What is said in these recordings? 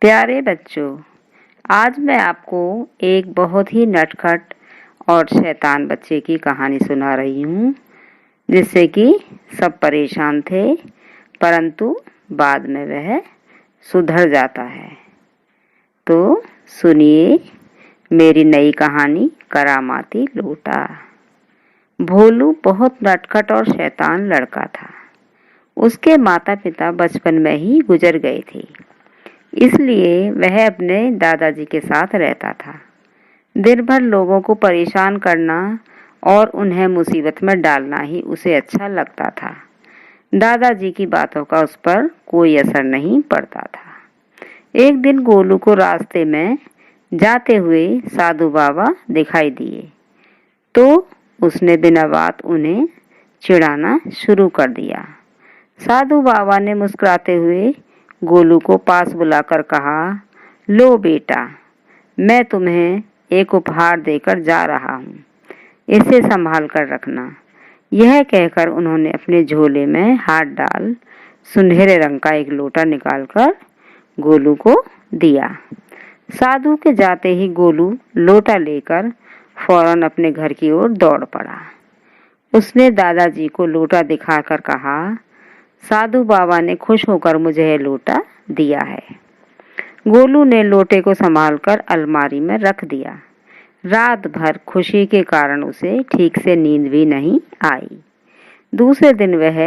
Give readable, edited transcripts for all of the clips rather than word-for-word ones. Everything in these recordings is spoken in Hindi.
प्यारे बच्चों, आज मैं आपको एक बहुत ही नटखट और शैतान बच्चे की कहानी सुना रही हूँ, जिससे कि सब परेशान थे, परंतु बाद में वह सुधर जाता है। तो सुनिए मेरी नई कहानी करामाती लोटा। भोलू बहुत नटखट और शैतान लड़का था। उसके माता पिता बचपन में ही गुजर गए थे, इसलिए वह अपने दादाजी के साथ रहता था। दिन भर लोगों को परेशान करना और उन्हें मुसीबत में डालना ही उसे अच्छा लगता था। दादाजी की बातों का उस पर कोई असर नहीं पड़ता था। एक दिन गोलू को रास्ते में जाते हुए साधु बाबा दिखाई दिए, तो उसने बिना बात उन्हें चिढ़ाना शुरू कर दिया। साधु बाबा ने मुस्कुराते हुए गोलू को पास बुलाकर कहा, लो बेटा, मैं तुम्हें एक उपहार देकर जा रहा हूँ, इसे संभाल कर रखना। यह कहकर उन्होंने अपने झोले में हाथ डाल सुनहरे रंग का एक लोटा निकालकर गोलू को दिया। साधु के जाते ही गोलू लोटा लेकर फौरन अपने घर की ओर दौड़ पड़ा। उसने दादाजी को लोटा दिखाकर कहा, साधु बाबा ने खुश होकर मुझे यह लोटा दिया है। गोलू ने लोटे को संभालकर अलमारी में रख दिया। रात भर खुशी के कारण उसे ठीक से नींद भी नहीं आई। दूसरे दिन वह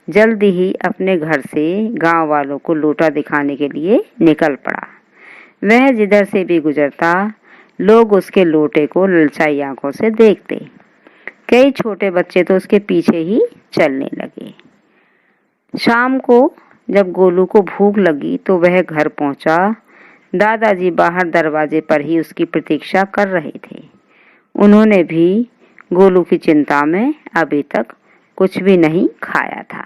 जल्दी ही अपने घर से गांव वालों को लोटा दिखाने के लिए निकल पड़ा। वह जिधर से भी गुजरता, लोग उसके लोटे को ललचाई आंखों से देखते। कई छोटे बच्चे तो उसके पीछे ही चलने लगे। शाम को जब गोलू को भूख लगी तो वह घर पहुंचा। दादाजी बाहर दरवाजे पर ही उसकी प्रतीक्षा कर रहे थे। उन्होंने भी गोलू की चिंता में अभी तक कुछ भी नहीं खाया था।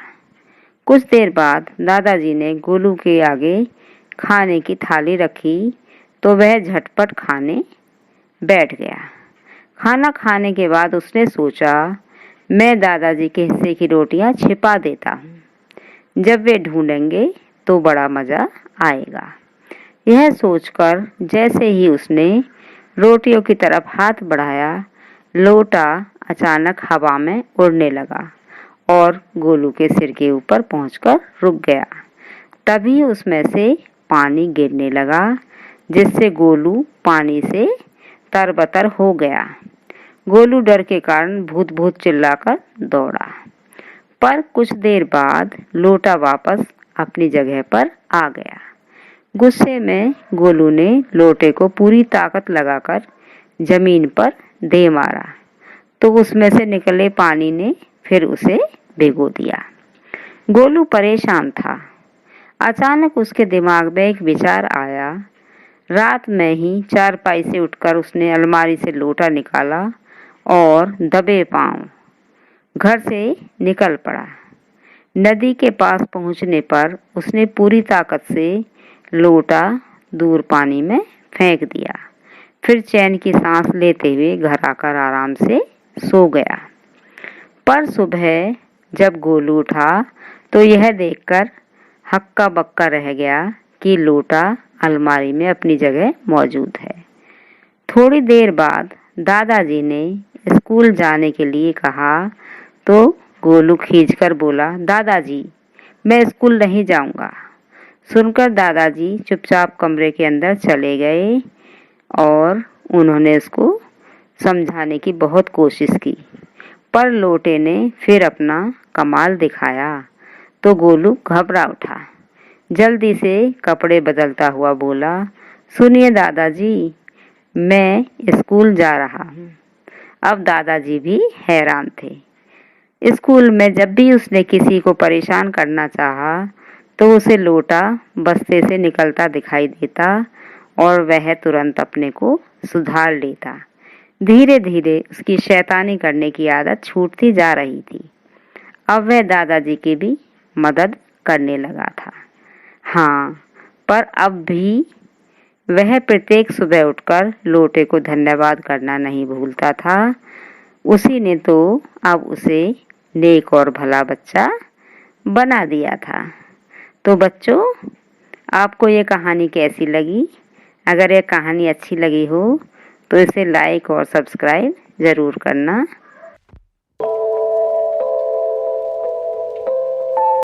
कुछ देर बाद दादाजी ने गोलू के आगे खाने की थाली रखी, तो वह झटपट खाने बैठ गया। खाना खाने के बाद उसने सोचा, मैं दादाजी के हिस्से की रोटियां छिपा देता हूँ। जब वे ढूंढेंगे तो बड़ा मजा आएगा। यह सोचकर जैसे ही उसने रोटियों की तरफ हाथ बढ़ाया, लोटा अचानक हवा में उड़ने लगा और गोलू के सिर के ऊपर पहुंचकर रुक गया। तभी उसमें से पानी गिरने लगा, जिससे गोलू पानी से तरबतर हो गया। गोलू डर के कारण भूत भूत चिल्लाकर दौड़ा, पर कुछ देर बाद लोटा वापस अपनी जगह पर आ गया। गुस्से में गोलू ने लोटे को पूरी ताकत लगाकर जमीन पर दे मारा, तो उसमें से निकले पानी ने फिर उसे भिगो दिया। गोलू परेशान था। अचानक उसके दिमाग में एक विचार आया। रात में ही चारपाई से उठकर उसने अलमारी से लोटा निकाला और दबे पांव घर से निकल पड़ा। नदी के पास पहुंचने पर उसने पूरी ताकत से लोटा दूर पानी में फेंक दिया। फिर चैन की सांस लेते हुए घर आकर आराम से सो गया। पर सुबह जब गोलू उठा तो यह देखकर हक्का बक्का रह गया कि लोटा अलमारी में अपनी जगह मौजूद है। थोड़ी देर बाद दादाजी ने स्कूल जाने के लिए कहा, तो गोलू खींचकर बोला, दादाजी, मैं स्कूल नहीं जाऊंगा। सुनकर दादाजी चुपचाप कमरे के अंदर चले गए और उन्होंने उसको समझाने की बहुत कोशिश की, पर लोटे ने फिर अपना कमाल दिखाया तो गोलू घबरा उठा। जल्दी से कपड़े बदलता हुआ बोला, सुनिए दादाजी, मैं स्कूल जा रहा हूँ। अब दादाजी भी हैरान थे। स्कूल में जब भी उसने किसी को परेशान करना चाहा, तो उसे लोटा बस्ते से निकलता दिखाई देता और वह तुरंत अपने को सुधार लेता। धीरे धीरे उसकी शैतानी करने की आदत छूटती जा रही थी। अब वह दादाजी की भी मदद करने लगा था। हाँ, पर अब भी वह प्रत्येक सुबह उठकर लोटे को धन्यवाद करना नहीं भूलता था। उसी ने तो अब उसे नेक और भला बच्चा बना दिया था। तो बच्चों, आपको ये कहानी कैसी लगी? अगर ये कहानी अच्छी लगी हो तो इसे लाइक और सब्सक्राइब ज़रूर करना।